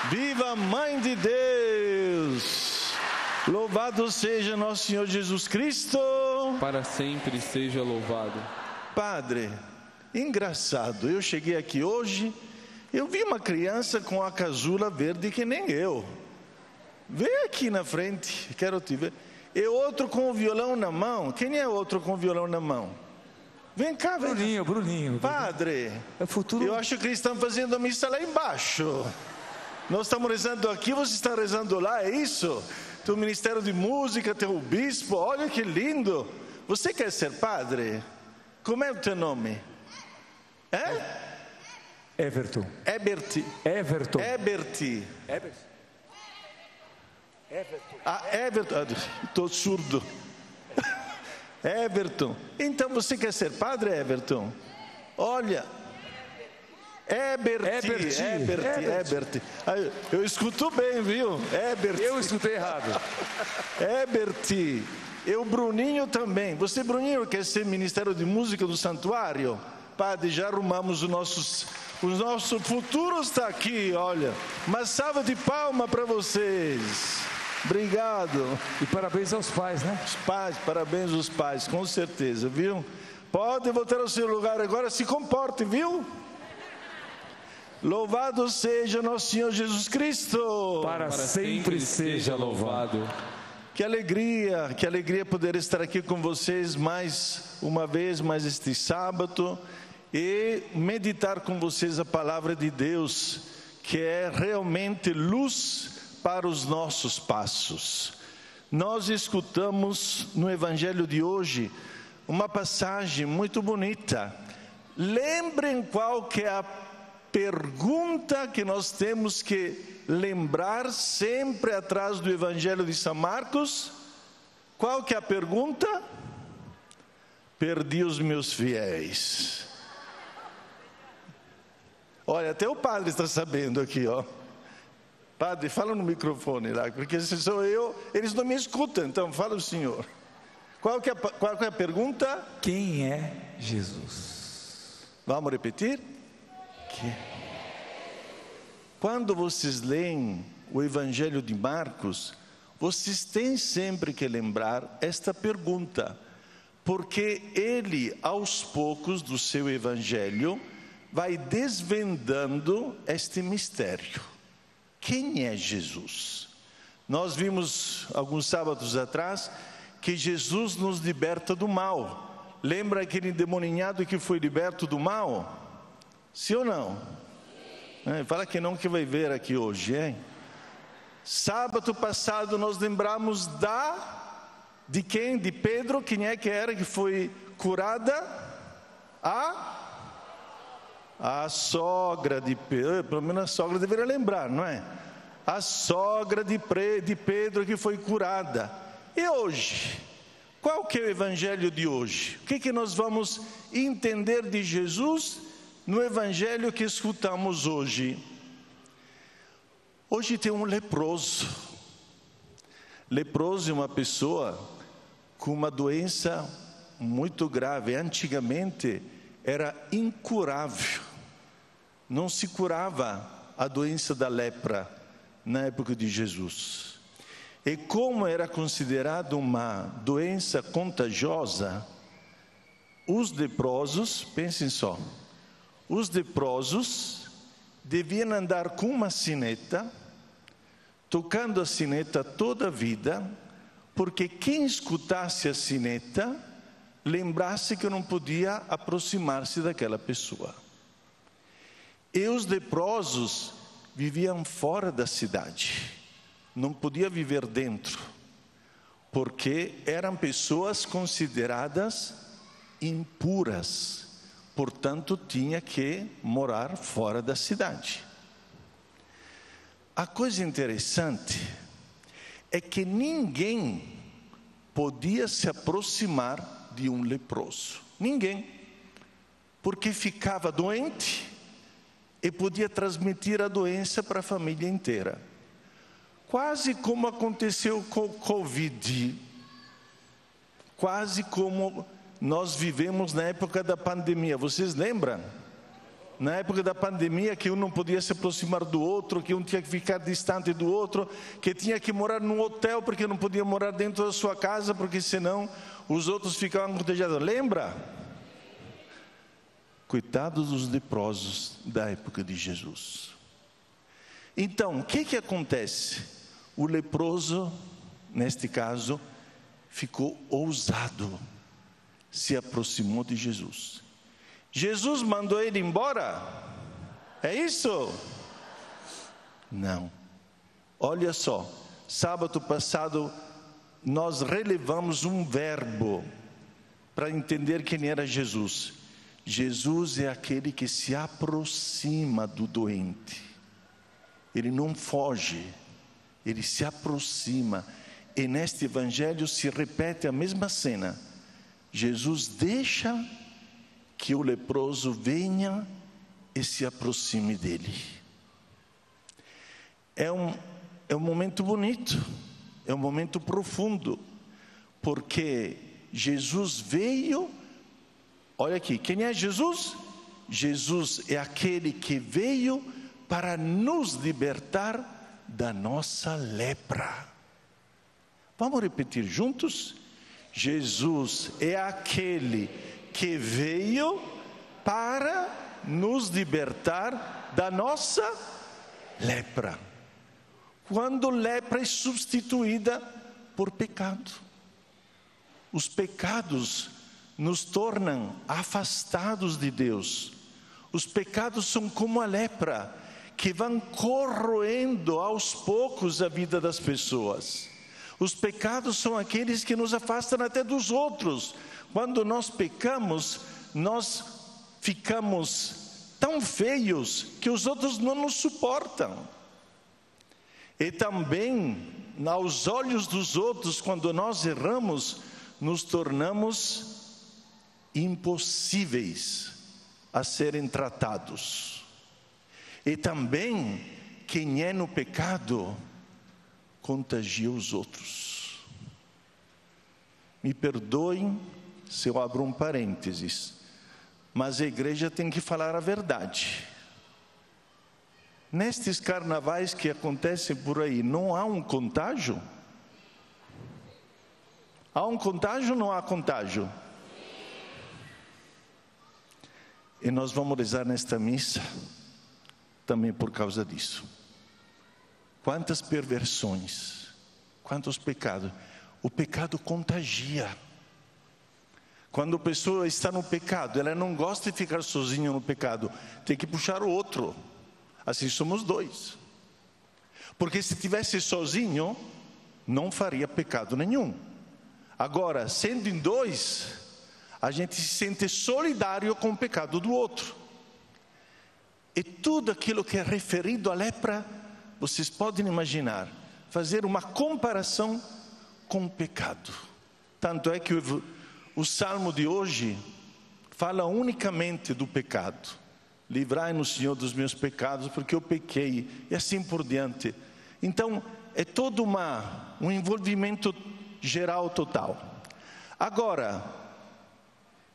Viva a Mãe de Deus! Louvado seja nosso Senhor Jesus Cristo! Para sempre seja louvado. Padre, engraçado, eu cheguei aqui hoje, eu vi uma criança com a casula verde que nem eu. Vem aqui na frente, quero te ver. E outro com o violão na mão. Quem é outro com o violão na mão? Vem cá, vem. Bruninho. Padre, É futuro. eu acho que eles estão fazendo a missa lá embaixo. Nós estamos rezando aqui, você está rezando lá, é isso? Teu ministério de música, teu bispo, olha que lindo. Você quer ser padre? Como é o teu nome? Everton. Everton. Ah, Everton. Estou surdo. Everton. Então você quer ser padre, Everton? Olha. Ebert. Eu escuto bem, viu? Ebert. Eu escutei errado. Ebert. E o Bruninho também. Você, Bruninho, quer ser Ministério de Música do Santuário? Padre, já arrumamos o nosso futuro está aqui, olha. Uma salva de palmas para vocês. Obrigado. E parabéns aos pais, né? Os pais, parabéns aos pais, com certeza, viu? Pode voltar ao seu lugar agora, se comporte, viu? Louvado seja nosso Senhor Jesus Cristo. Para sempre seja louvado. Que alegria poder estar aqui com vocês mais uma vez, mais este sábado, e meditar com vocês a palavra de Deus, que é realmente luz para os nossos passos. Nós escutamos no Evangelho de hoje uma passagem muito bonita. Lembrem qual que é a pergunta que nós temos que lembrar sempre atrás do Evangelho de São Marcos. Qual que é a pergunta? Perdi os meus fiéis. Olha, até o padre está sabendo aqui, ó. Padre, fala no microfone lá, porque se sou eu, eles não me escutam, então fala o senhor. Qual que é a pergunta? Quem é Jesus? Vamos repetir? Quando vocês leem o Evangelho de Marcos, vocês têm sempre que lembrar esta pergunta, porque ele, aos poucos do seu Evangelho, vai desvendando este mistério. Quem é Jesus? Nós vimos alguns sábados atrás que Jesus nos liberta do mal. Lembra aquele endemoninhado que foi liberto do mal? Sim ou não? Fala que não, que vai ver aqui hoje, hein? Sábado passado nós lembramos de quem? De Pedro. Quem é que era que foi curada? A sogra de Pedro. Pelo menos a sogra deveria lembrar, não é? A sogra de Pedro que foi curada. E hoje? Qual que é o Evangelho de hoje? O que nós vamos entender de Jesus no Evangelho que escutamos hoje? Hoje tem um leproso. Leproso é uma pessoa com uma doença muito grave. Antigamente era incurável. Não se curava a doença da lepra na época de Jesus. E como era considerada uma doença contagiosa, os leprosos, pensem só, os leprosos deviam andar com uma sineta, tocando a sineta toda a vida, porque quem escutasse a sineta, lembrasse que não podia aproximar-se daquela pessoa. E os leprosos viviam fora da cidade, não podia viver dentro, porque eram pessoas consideradas impuras, portanto tinha que morar fora da cidade. A coisa interessante é que ninguém podia se aproximar de um leproso, ninguém, porque ficava doente e podia transmitir a doença para a família inteira. Quase como aconteceu com o Covid, quase como nós vivemos na época da pandemia. Vocês lembram? na época da pandemia, que um não podia se aproximar do outro, que um tinha que ficar distante do outro, que tinha que morar num hotel porque não podia morar dentro da sua casa, porque senão os outros ficavam contagiados. Lembra? Coitados dos leprosos da época de Jesus. Então, o que acontece? O leproso, neste caso, ficou ousado, se aproximou de Jesus. Jesus mandou ele embora? É isso? Não. Olha só, sábado passado nós relevamos um verbo para entender quem era Jesus. Jesus é aquele que se aproxima do doente. Ele não foge, ele se aproxima. E neste evangelho se repete a mesma cena. Jesus deixa que o leproso venha e se aproxime dele. É um momento bonito, é um momento profundo, porque Jesus veio. Olha aqui, quem é Jesus? Jesus é aquele que veio para nos libertar da nossa lepra. Vamos repetir juntos? Jesus é aquele que veio para nos libertar da nossa lepra. Quando lepra é substituída por pecado. Os pecados nos tornam afastados de Deus. Os pecados são como a lepra, que vão corroendo aos poucos a vida das pessoas. Os pecados são aqueles que nos afastam até dos outros. Quando nós pecamos, nós ficamos tão feios que os outros não nos suportam. E também, aos olhos dos outros, quando nós erramos, nos tornamos impossíveis a serem tratados. E também, quem é no pecado, contagia os outros. Me perdoem se eu abro um parênteses, mas a igreja tem que falar a verdade. Nestes carnavais que acontecem por aí, não há um contágio? Há um contágio ou não há contágio? E nós vamos rezar nesta missa também por causa disso. Quantas perversões, quantos pecados. O pecado contagia. Quando a pessoa está no pecado, ela não gosta de ficar sozinha no pecado, tem que puxar o outro. Assim somos dois. Porque se estivesse sozinho, não faria pecado nenhum. Agora, sendo em dois, a gente se sente solidário com o pecado do outro. E tudo aquilo que é referido à lepra, vocês podem imaginar, fazer uma comparação com o pecado. Tanto é que o salmo de hoje fala unicamente do pecado. Livrai-nos, Senhor, dos meus pecados, porque eu pequei, e assim por diante. Então, é todo um envolvimento geral total. Agora,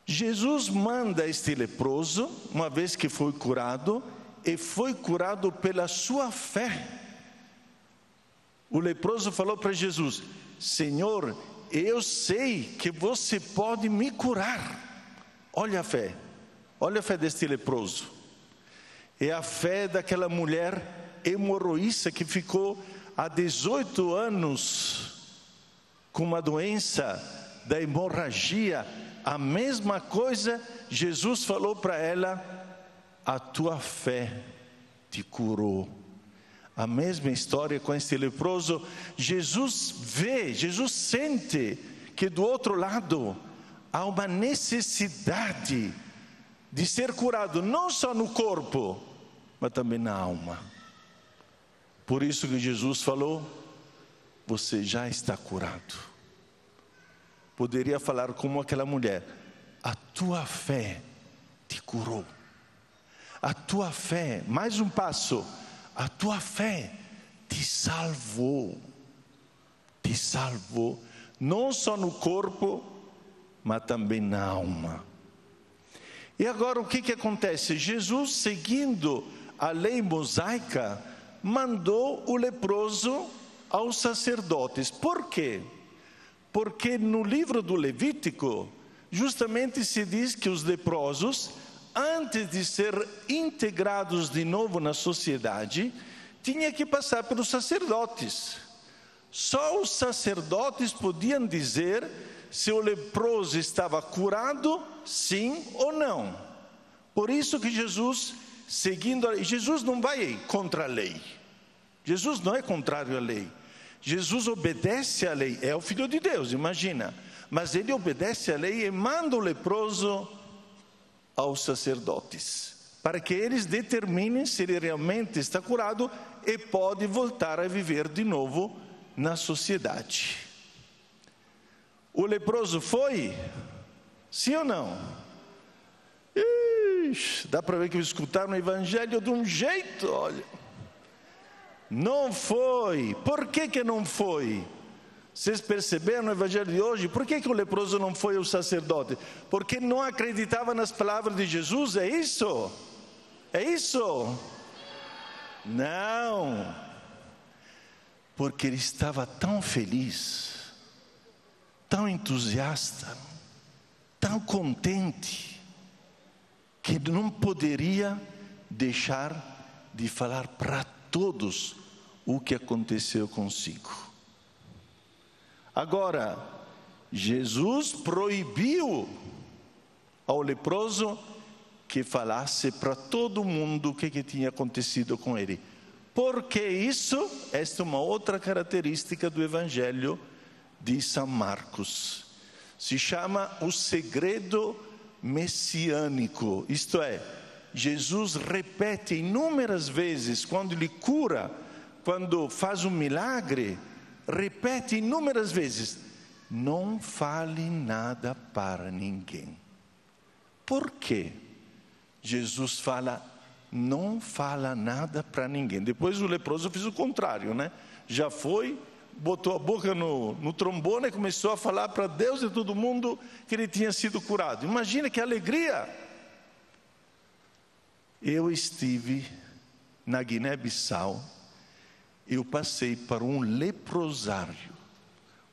Jesus manda este leproso, uma vez que foi curado, e foi curado pela sua fé. O leproso falou para Jesus: Senhor, eu sei que você pode me curar. Olha a fé deste leproso. É a fé daquela mulher hemorroíça que ficou há 18 anos com uma doença da hemorragia. A mesma coisa, Jesus falou para ela: a tua fé te curou. A mesma história com este leproso. Jesus sente que do outro lado há uma necessidade de ser curado, não só no corpo, mas também na alma. Por isso que Jesus falou: você já está curado. Poderia falar como aquela mulher: a tua fé te curou. A tua fé, mais um passo, a tua fé te salvou. Te salvou, não só no corpo, mas também na alma. E agora o que acontece? Jesus, seguindo a lei mosaica, mandou o leproso aos sacerdotes. Por quê? Porque no livro do Levítico, justamente se diz que os leprosos, antes de ser integrados de novo na sociedade, tinham que passar pelos sacerdotes. Só os sacerdotes podiam dizer se o leproso estava curado, sim ou não. Por isso que Jesus, Jesus não vai contra a lei. Jesus não é contrário à lei. Jesus obedece à lei, é o Filho de Deus, imagina. Mas ele obedece à lei e manda o leproso aos sacerdotes, para que eles determinem se ele realmente está curado e pode voltar a viver de novo na sociedade. O leproso foi? Sim ou não? Ixi, dá para ver que escutaram o evangelho de um jeito, olha. Não foi. Por que não foi? Vocês perceberam no evangelho de hoje? Por que o leproso não foi ao sacerdote? Porque não acreditava nas palavras de Jesus, é isso? É isso? Não. Porque ele estava tão feliz, tão entusiasta, tão contente, que não poderia deixar de falar para todos o que aconteceu consigo. Agora, Jesus proibiu ao leproso que falasse para todo mundo o que tinha acontecido com ele. Porque isso, esta é uma outra característica do Evangelho de São Marcos. Se chama o segredo messiânico, isto é, Jesus repete inúmeras vezes, quando ele cura, quando faz um milagre, repete inúmeras vezes: não fale nada para ninguém. Por quê? Jesus fala, não fala nada para ninguém. Depois o leproso fez o contrário, né? Já foi, botou a boca no trombone e começou a falar para Deus e todo mundo que ele tinha sido curado. Imagina que alegria! Eu estive na Guiné-Bissau, eu passei para um leprosário,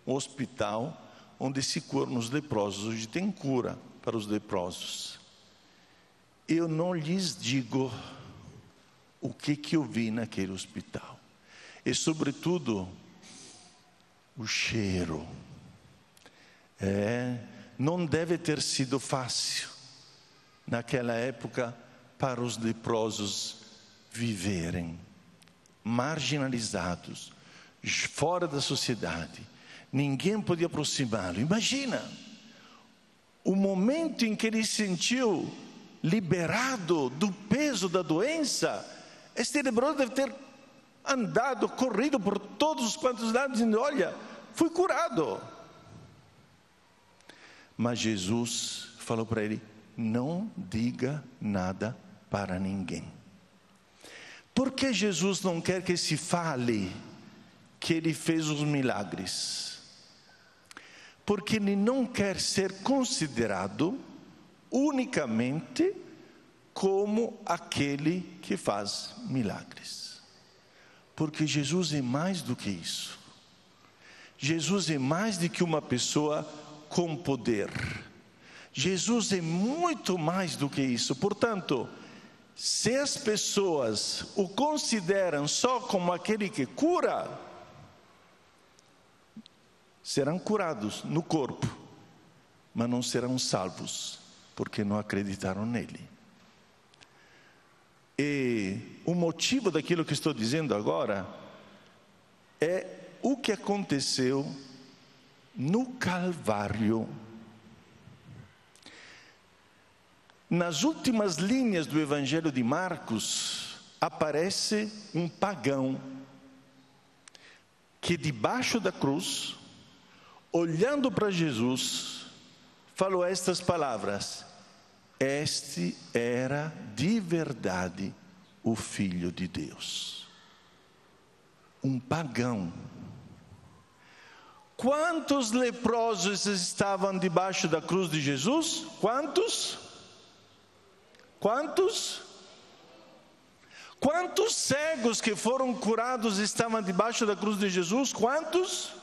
um hospital onde se curam os leprosos. Hoje tem cura para os leprosos. Eu não lhes digo o que eu vi naquele hospital. E sobretudo, o cheiro. Não deve ter sido fácil naquela época para os leprosos viverem marginalizados, fora da sociedade. Ninguém podia aproximá-lo. Imagina o momento em que ele se sentiu liberado do peso da doença. Este leproso deve ter andado, corrido por todos os quantos lados, dizendo: olha, fui curado. Mas Jesus falou para ele: não diga nada para ninguém. Por que Jesus não quer que se fale que ele fez os milagres? Porque ele não quer ser considerado unicamente como aquele que faz milagres. Porque Jesus é mais do que isso. Jesus é mais do que uma pessoa com poder. Jesus é muito mais do que isso. Portanto, se as pessoas o consideram só como aquele que cura, serão curados no corpo, mas não serão salvos, porque não acreditaram nele. E o motivo daquilo que estou dizendo agora é o que aconteceu no Calvário. Nas últimas linhas do Evangelho de Marcos, aparece um pagão que debaixo da cruz, olhando para Jesus, falou estas palavras: este era de verdade o Filho de Deus. Um pagão. Quantos leprosos estavam debaixo da cruz de Jesus? Quantos? Quantos? Quantos cegos que foram curados estavam debaixo da cruz de Jesus? Quantos?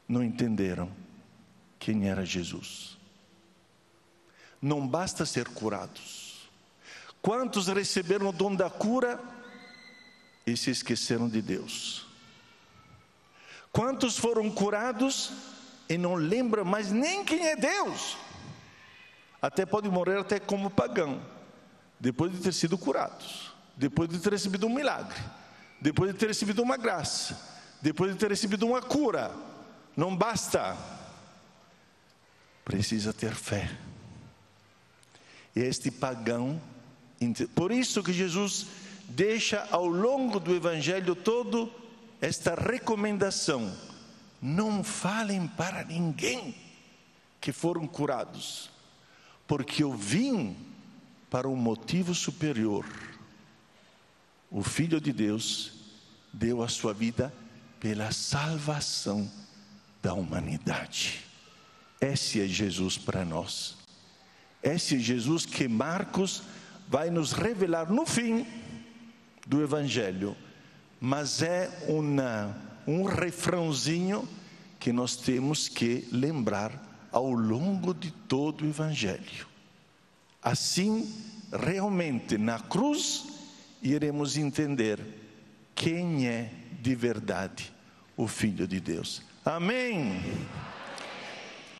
Não entenderam quem era Jesus. Não basta ser curados. Quantos receberam o dom da cura e se esqueceram de Deus? Quantos foram curados e não lembram mais nem quem é Deus? Até pode morrer até como pagão, depois de ter sido curados, depois de ter recebido um milagre, depois de ter recebido uma graça, depois de ter recebido uma cura. Não basta, precisa ter fé. E este pagão, por isso que Jesus deixa ao longo do Evangelho todo esta recomendação: não falem para ninguém que foram curados, porque eu vim para um motivo superior. O Filho de Deus deu a sua vida pela salvação da humanidade. Esse é Jesus para nós. Esse é Jesus que Marcos vai nos revelar no fim do Evangelho. Mas é um refrãozinho que nós temos que lembrar ao longo de todo o Evangelho. Assim, realmente, na cruz, iremos entender quem é de verdade o Filho de Deus. Amém?